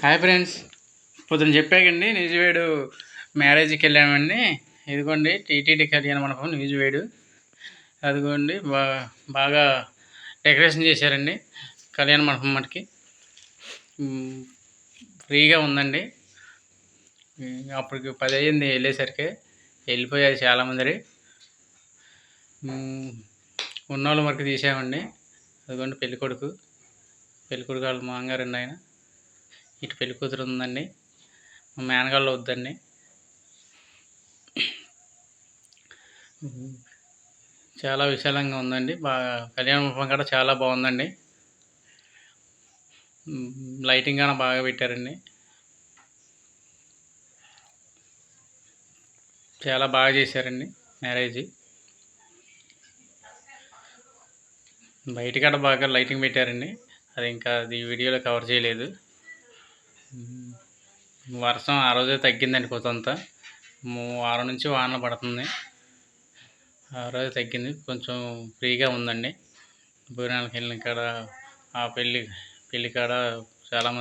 Hi friends, పొద్దున చెప్పాకండి నిజవేడు మ్యారేజ్కి వెళ్ళామండి. ఇదిగోండి టీటీడీ కళ్యాణ మండపం నిజవేడు. అదిగోండి బాగా డెకరేషన్ చేశారండి కళ్యాణ మండపం మటుకి. ఫ్రీగా ఉందండి. అప్పటికి 10 అయ్యింది వెళ్ళేసరికి. వెళ్ళిపోయారు చాలామంది. ఉన్నోళ్ళ వరకు తీసామండి. అదిగోండి పెళ్ళికొడుకు వాళ్ళ మామగారండి ఆయన. ఇటు పెళ్లి కూతురు ఉందండి, మేనగాళ్ళు వద్దండి. చాలా విశాలంగా ఉందండి. బాగా కళ్యాణ మండపం కూడా చాలా బాగుందండి. లైటింగ్ కూడా బాగా పెట్టారండి. చాలా బాగా చేశారండి మ్యారేజ్. బయట కూడా బాగా లైటింగ్ పెట్టారండి. అది ఇంకా వీడియోలో కవర్ చేయలేదు. వర్షం ఆ రోజే తగ్గిందండి. కొంత వారం నుంచి వాన పడుతుంది. ఆ రోజు తగ్గింది, కొంచెం ఫ్రీగా ఉందండి. భోజనాలకు వెళ్ళిన కాడ ఆ పెళ్ళి కాడ చాలామంది